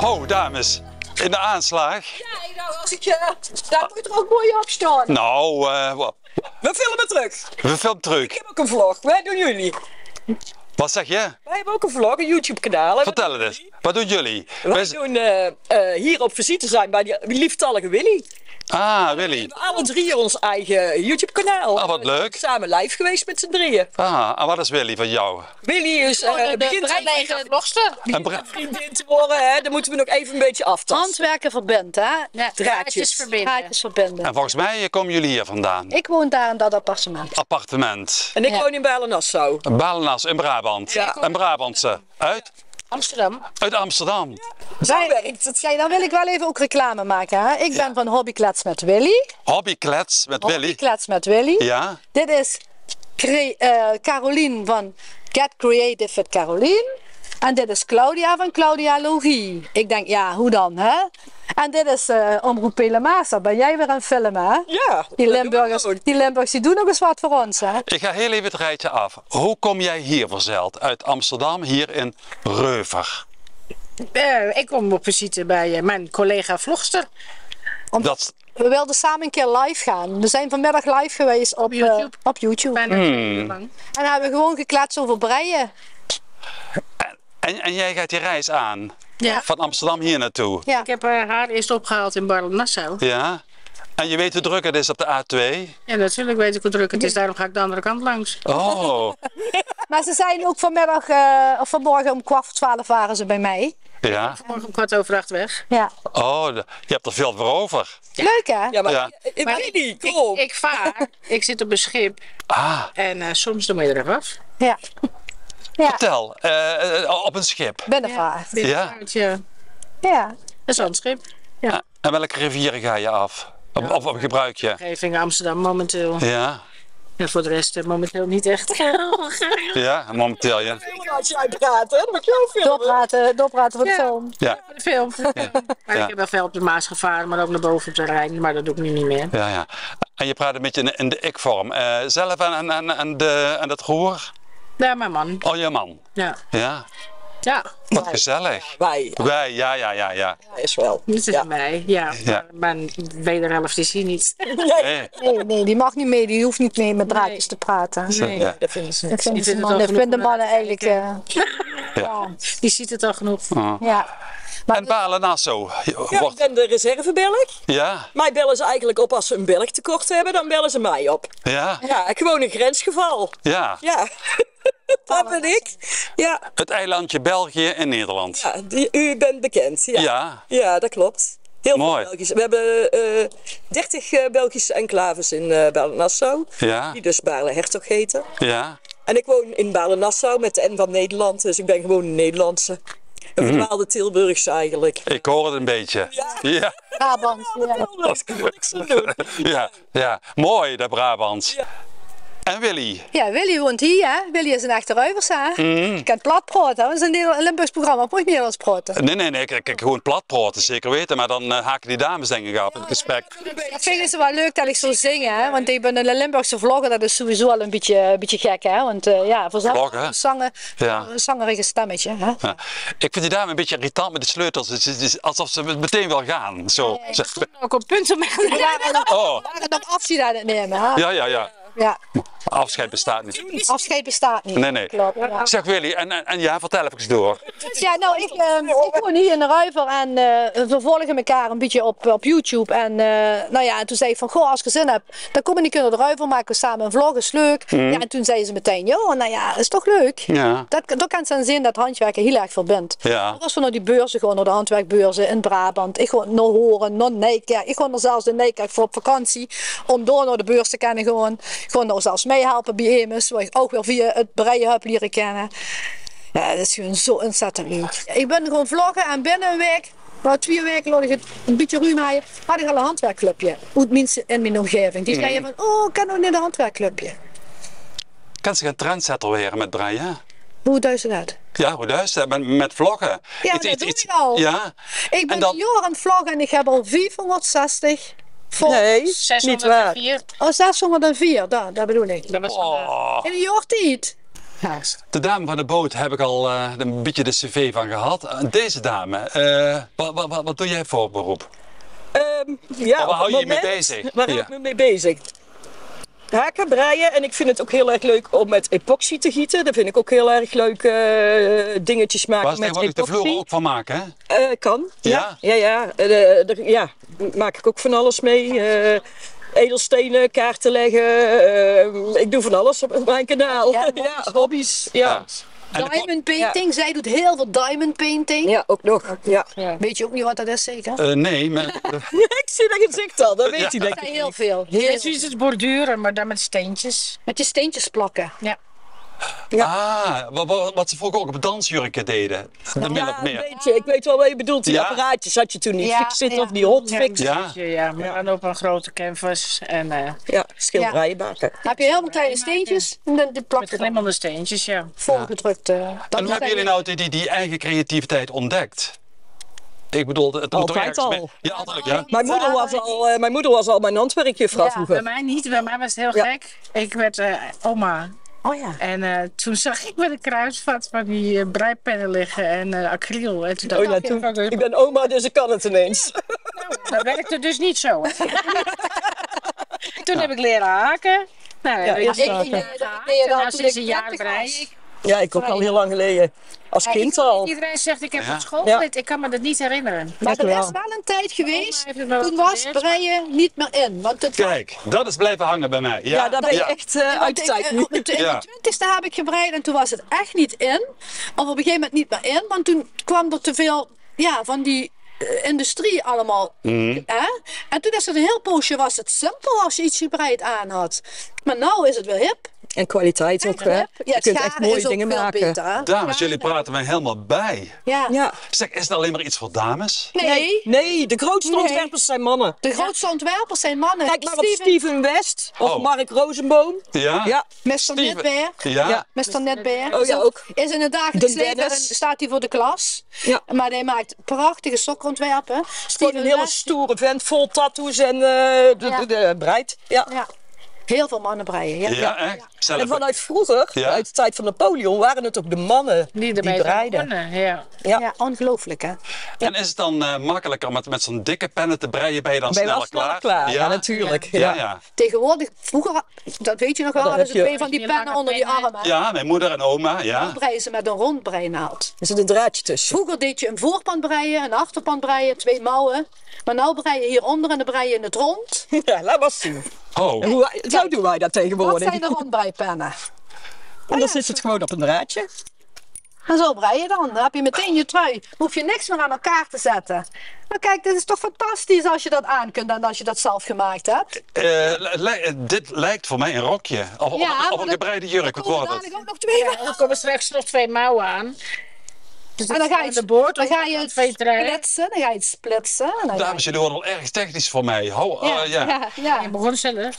Oh, dames, in de aanslag. Ja, nou, als ik daar moet er ook mooi op staan. Nou, We filmen terug. we filmen terug. Ik heb ook een vlog. Wij doen jullie. Wat zeg je? Wij hebben ook een vlog, een YouTube kanaal. Vertel het eens. Wat doen jullie? Wij doen hier op visite zijn bij die lieftallige Willy. Ah, Willy. We hebben alle drie ons eigen YouTube kanaal. Ah, wat leuk. Samen live geweest met z'n drieën. Ah, en wat is Willy van jou? Willy is begint eigen vlogster. Een vriendin te worden. Hè? Dan moeten we nog even een beetje aftasten. Handwerken verbindt, hè? Ja, Draadjes verbinden. Haakjes verbinden. En volgens mij komen jullie hier vandaan. Ik woon daar in dat appartement. Appartement. En ik Ja. woon in Bijlen-Nassau. Balenas in Brabant. Ja. Een Brabantse. Uit? Amsterdam. Uit Amsterdam. Zo werkt het. Kijk, dan wil ik wel even ook reclame maken, hè? Ik ben van Hobbyklets met Willy. Hobbyklets met Willy. Hobbyklets met Willy. Ja. Dit is Carolien van Get Creative with Carolien. En dit is Claudia van Claudia Logie. Ik denk, ja, hoe dan, hè? En dit is Omroep Pelemaas. Ben jij weer aan het filmen, hè? Ja. Die Limburgers, die doen nog eens wat voor ons, hè? Ik ga heel even het rijtje af. Hoe kom jij hier verzeild? Uit Amsterdam, hier in Reuver. Ik kom op visite bij mijn collega vlogster. Dat, We wilden samen een keer live gaan. We zijn vanmiddag live geweest op YouTube. op YouTube. Bijna 2 uur lang. En dan hebben we gewoon gekletst over breien. en jij gaat die reis aan. Ja. Van Amsterdam hier naartoe. Ja. Ik heb haar eerst opgehaald in Bijlen-Nassau. Ja. En je weet hoe druk het is op de A2. Ja, natuurlijk weet ik hoe druk het is. Daarom ga ik de andere kant langs. Oh. Maar ze zijn ook vanmiddag, of vanmorgen om 11:45 waren ze bij mij. Ja. Morgen om 7:15 weg. Ja. Oh, je hebt er veel voor over. Leuk, hè? Ja, maar Ja. Willy, kom op. Ik vaar. Ik zit op een schip. Ah, En soms dan moet je er af. Ja. Ja. vertel. Op een schip. Binnenvaart. Binnenvaart, ja. Ja. Dat is een schip. En welke rivieren ga je af? Of gebruik je? Omgeving Amsterdam momenteel. Ja. En voor de rest momenteel niet echt. Ja, momenteel ja. Als jij praat, hè, dan moet je ook filmen. Doorpraten voor de Ja. film. Ja, Voor de film. Maar Ja. ik heb wel veel op de Maas gevaren, maar ook naar boven op de Rijn. Maar dat doe ik nu niet meer. ja, ja. En je praat een beetje in de ik-vorm. Zelf aan het roer? Ja, mijn man. Oh, je man. Ja. Ja. Ja. Wat gezellig. Wij, Wij, ja. is wel. Niet Ja. van mij. Ja. Ja. Maar mijn wederhelft is hier niet. Nee. Nee, die mag niet mee. Die hoeft niet mee met draadjes te praten. Nee. Ja. Dat vinden ze. Dat vinden vinden mannen, het al genoeg om mannen naar te eigenlijk... kijken. Die ziet het al genoeg. ja. En Balen-Nassau. Ja, ik ben de reservebelg. Ja, Mij bellen ze eigenlijk op als ze een belg tekort hebben, dan bellen ze mij op. ja, Ja, gewoon een grensgeval. ja. Ja, dat ben ik. Ja, Het eilandje België en Nederland. ja u bent bekend. Ja. Ja. Ja, dat klopt. Heel Mooi. veel Belgisch. We hebben 30 Belgische enclaves in Bijlen-Nassau. Ja, Die dus Baarle-Hertog heten. ja. En ik woon in Bijlen-Nassau met de N van Nederland. Dus ik ben gewoon een Nederlandse. Een verdwaalde Tilburgse eigenlijk. Ik hoor het een beetje. Ja, Brabant. Ja. Dat kan niks aan doen. ja. Mooi, de Brabants. Ja. En Willy? Ja, Willy woont hier, hè? Willy is een echte Ruivers, hè? Je kent plat praten, hè? Dat is een Limburgs programma, moet je Nederlands praten. Nee, ik gewoon plat praten, zeker weten. Maar dan haken die dames denk ik af in het gesprek. Dat vinden ze wel leuk dat ik zo zing, hè? Want ik ben een Limburgse vlogger, dat is sowieso al een beetje gek, hè? Want ja, voor Vloggen? een zangerige stemmetje, hè? Ja. Ik vind die dame een beetje irritant met de sleutels. Het is alsof ze meteen wil gaan. Zo. Ook op punt om We Oh, waren nog afscheid aan het nemen, hè? ja. Ja, Afscheid bestaat niet. afscheid bestaat niet. Nee. Klopt, ja. Zeg Willy, en ja, vertel even door. Ja, nou, ik woon hier in de Ruiver en we volgen elkaar een beetje op YouTube. En nou ja, en toen zei ik van, goh, als je zin hebt, dan kom ik naar de Ruiver, maken we samen een vlog, is leuk. Ja, en toen zeiden ze meteen, joh, nou ja, is toch leuk. Ja. Dat kan zijn zin dat handwerken heel erg verbindt. Ja. Als we naar die beurzen gaan, naar de handwerkbeurzen in Brabant, ik ga naar Horen, naar Nijkerk, ik ga er zelfs in Nijkerk voor op vakantie, om door naar de beurs te kunnen gaan. Ik ga er zelfs meehelpen bij Emus, waar ik ook wel via het breien heb leren kennen. Ja, dat is gewoon zo ontzettend leuk. Ik ben gewoon vloggen en binnen een week, maar 2 weken laat ik het een beetje ruim haaien, had ik al een handwerkclubje. Uit mensen in mijn omgeving. Die zeiden van, oh, ik kan nog niet een handwerkclubje. Kan zich een trendsetter weer met breien? Hoe duidt ze dat? Ja, hoe duist met vloggen? Ja, dat doe ik al. Ja. Ik ben En dan- een jaar aan het vloggen en ik heb al 460 volgers. Nee, niet waar. 604. Oh, 604, dat bedoel ik. Dat was Oh. In een jaar tijd. Ja. De dame van de boot heb ik al een beetje de cv van gehad. Deze dame, wat doe jij voor beroep? Ja, Waar op hou het je je mee moment bezig? Waar hou Ja. ik me mee bezig? Haken, breien en ik vind het ook heel erg leuk om met epoxy te gieten. Dat vind ik ook heel erg leuk dingetjes maken Waar ze met tegenwoordig de vloer epoxy. ook van maken, hè? Kan, Ja? ja. Ja, maak ik ook van alles mee. Edelstenen, kaarten leggen. Ik doe van alles op mijn kanaal. Ja, Ja, hobby's. Ja. En de Diamond painting, zij doet heel veel diamond painting. Ja, ook nog. Ja. Weet je ook niet wat dat is, zeker? nee, maar Ik zie dat gezicht al, dat weet hij denk Dat ik. zijn heel veel. Het is het borduren, maar dan met steentjes. Met je steentjes plakken. Ja. wat ze vroeger ook op dansjurken deden. Min Ja, of een meer. beetje. Ik weet wel wat je bedoelt. Die Ja. apparaatjes had je toen niet. Ja, Fix it ja. of die hotfix. Ja. Ja, maar dan op een grote canvas en Ja, schilderijen maken. Dan heb je heel veel kleine steentjes en dan de met plakken glimmende steentjes, ja. volgedrukt. En hoe hebben jullie nou die eigen creativiteit ontdekt? Ik bedoel, het moet toch Altijd ergens al. mee- Ja, altijd, ja. Mijn moeder was al mijn handwerkjuffrouw Ja, Bij vroeger. mij niet, bij mij was het heel Ja. gek. Ik werd oma. Oh ja. En toen zag ik met een kruisvat van die breipennen liggen en acryl. En toen dacht Oh ja, ik, toen, oké, ik ben oma, dus ik kan het ineens. dat werkte dus niet zo. Hè. Toen heb ik leren haken. Nou, heb ik eerst een haken. jaar gehaakt. Nee, En dat nou, toen sinds ik een jaar 30 brei was. ik. Ja, ik ook al heel lang geleden. Als kind al. Iedereen zegt, ik heb Ja. op school Ja. geleerd. Ik kan me dat niet herinneren. Maar Echt er wel. is wel een tijd geweest, heeft het wel toen was geprobeerd. breien niet meer in. Want het Kijk, dat is blijven hangen bij mij. Ja, daar ben je echt uit de tijd nu. Op de Ja. 20ste heb ik gebreid en toen was het echt niet in. Of op een gegeven moment niet meer in, want toen kwam er te veel van die industrie allemaal. Mhm. Hè? En toen is het een heel poosje was het simpel als je iets gebreid aan had. Maar nu is het weer hip. En kwaliteit ook, hè. Ja, Je het kunt echt scharen mooie is ook dingen veel maken. beter. Hè? Dames, jullie praten mij helemaal bij. Ja. Ja. Zeg, is het alleen maar iets voor dames? Nee, Nee, de grootste Nee. ontwerpers zijn mannen. de grootste ontwerpers zijn mannen. Kijk maar op Steven West of Oh. Mark Rosenboom. Ja? Ja, Mr. Steven. Netberg. Ja? Ja. Mr. Netberg. Oh ja, ook. Is in het dagelijks De leven Dennis. staat hij voor de klas. Ja. Maar hij maakt prachtige sokontwerpen. gewoon Steven een hele West. stoere vent, vol tattoos en breid. Ja. Ja. Heel veel mannen breien. Ja. Ja, echt? Zelf. En vanuit vroeger, Ja. uit de tijd van Napoleon, waren het ook de mannen die ermee breiden. begonnen, ja. Ja. Ja, ongelooflijk hè. En is het dan makkelijker met zo'n dikke pennen te breien? Ben je dan Ben je wel sneller sneller klaar? klaar? Ja, natuurlijk. Ja, Ja. ja. Tegenwoordig, vroeger, dat weet je nog wel, Dan hadden heb ze je- twee van die Die pennen lange onder je pennen. armen. Ja, mijn moeder en oma, ja. Dan breien ze met een rondbreinaald. Er zit een draadje tussen. Vroeger deed je een voorpand breien, een achterpand breien, 2 mouwen. Maar nu brei je hieronder en dan brei je in het rond. Ja, laat maar zien. Oh, Zo doen wij dat Wat tegenwoordig. zijn de rondbreipennen? En dan zit het gewoon op een draadje. En zo brei je dan. Dan heb je meteen je trui. Dan hoef je niks meer aan elkaar te zetten. Nou kijk, dit is toch fantastisch als je dat aan kunt en als je dat zelf gemaakt hebt. dit lijkt voor mij een rokje. Of maar een dat- gebreide jurk, Er wat komen wordt het? dadelijk ook nog 2 Er komen straks nog 2 mouwen aan. Dus En dan ga je, de boord, dan ga je het twee treinen. splitsen. Dan ga je het splitsen. En dan ga je- Dames, jullie worden al erg technisch voor mij. ja, ja. Je begon zelf.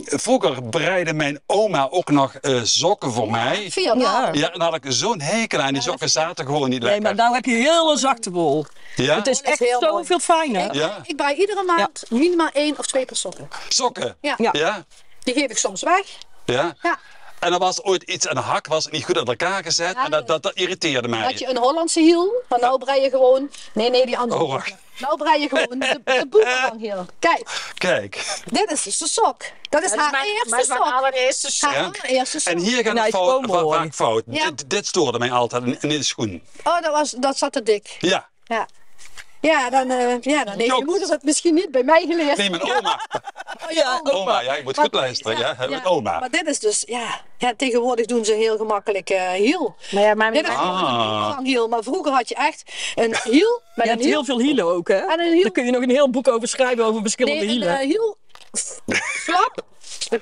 Vroeger breide mijn oma ook nog sokken voor mij. 4 mouwen. Ja, en dan had ik zo'n hekel aan. Die sokken zaten gewoon niet Nee, lekker. maar nou heb je hele zachte wol. Ja? Het is Dat is echt heel mooi. zoveel fijner. Ja? Ik brei iedere maand minimaal 1 of 2 per sokken. Sokken? Ja. Ja. Ja? Die geef ik soms weg. Ja? Ja. En dan was ooit iets aan de hak was niet goed uit elkaar gezet. Ja, En dat irriteerde mij. Had je een Hollandse hiel, maar nou brei je gewoon... Nee, die andere. Oh, wacht. Nou brei je gewoon de boemeranghiel. Kijk, Kijk. dit is dus de sok. Dat is haar mijn eerste sok. allereerste sok. Haar Ja. allereerste sok. En hier gaat Nou, het het is fout, gewoon mooi. vaak fout. Ja. Dit stoorde mij altijd in de schoen. Oh, dat zat te dik. Ja. Ja. Ja, dan heeft je Jokt. moeder het misschien niet bij mij geleerd. Nee, mijn oma. Ja, Oma, ja, je moet goed luisteren. Ja, mijn oma. Maar dit is dus, ja, tegenwoordig doen ze heel gemakkelijk hiel. Maar ja, mijn Dit is gewoon een boemeranghiel, maar vroeger had je echt een hiel met Je een hebt heel veel hielen ook, hè? En een hiel. Daar kun je nog een heel boek over schrijven over verschillende Nee, een hielen. hiel, flap, een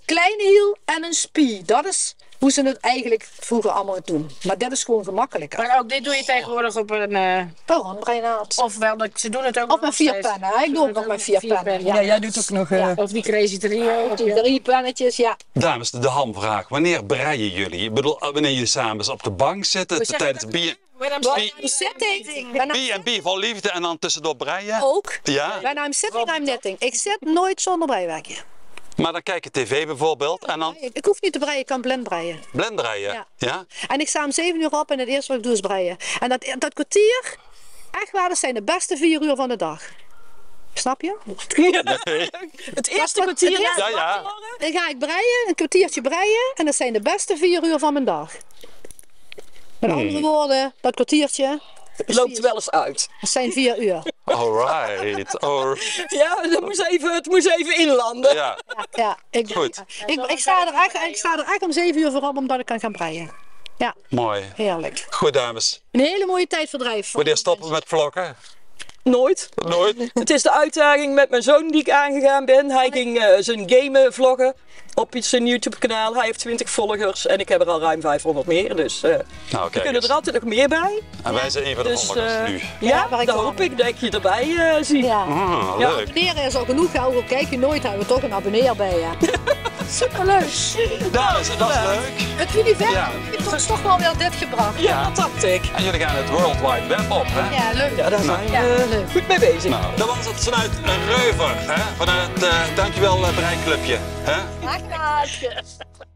kleine hiel en een spie. Dat is hoe ze het eigenlijk vroeger allemaal doen. Maar dit is gewoon gemakkelijker. Maar ook dit doe je tegenwoordig op een... Rondbreinaald. ofwel, ze doen het ook Of nog met 4 steeds. pennen. Hè? Ik doe ook nog met 4 pennen. Ja, jij doet ook nog... Of die crazy trio. Die 3 pennetjes, ja. Dames, de hamvraag. Wanneer breien jullie? Ik bedoel, wanneer jullie samen op de bank zitten tijdens B&B vol liefde en dan tussendoor breien? Ook. Ja? When I'm sitting, I'm knitting. Ik zit nooit zonder breiwerkje. Maar dan kijk je tv bijvoorbeeld en dan Ik hoef niet te breien, ik kan blend breien. blenderen. Ja. Ja? En ik sta om 7 uur op en het eerste wat ik doe is breien. En dat kwartier, echt waar, dat zijn de beste 4 uur van de dag. Snap je? Het eerste kwartier. Ja, ja. Dan ga ik breien, een kwartiertje breien en dat zijn de beste 4 uur van mijn dag. Met andere woorden, dat kwartiertje, Loopt wel eens uit. dat zijn 4 uur. Alright. Ja, het moest even inlanden. Ja. Ja, Goed. ik sta er echt om 7 uur voor op omdat ik kan gaan breien. Ja, Mooi. heerlijk. Goed, dames. Een hele mooie tijdverdrijf. Wanneer stoppen we met vloggen? Nooit. Nooit? Het is de uitdaging met mijn zoon die ik aangegaan ben. Hij ging zijn gamen vloggen op zijn YouTube kanaal. Hij heeft 20 volgers en ik heb er al ruim 500 meer. Dus Nou, er kijk kunnen eens. er altijd nog meer bij. En wij zijn een van de Dus volgers nu. ja, waar ik dan wel hoop ik dat je erbij ziet. Ja. Ah, Ja. leuk. Abonneren is al genoeg, hè. Ook kijk je nooit, hebben we toch een abonneer bij je. Superleuk. Dames, dat is leuk. Het universum Ja. heeft ons toch wel weer dit gebracht. Ja, dat dacht ik. En jullie gaan het World Wide Web op, hè? Ja, leuk. Ja, daar zijn we goed mee bezig. Nou, dat was het vanuit Reuver, hè? Vanuit Dankjewel Breinclubje, hè? Graag gedaan.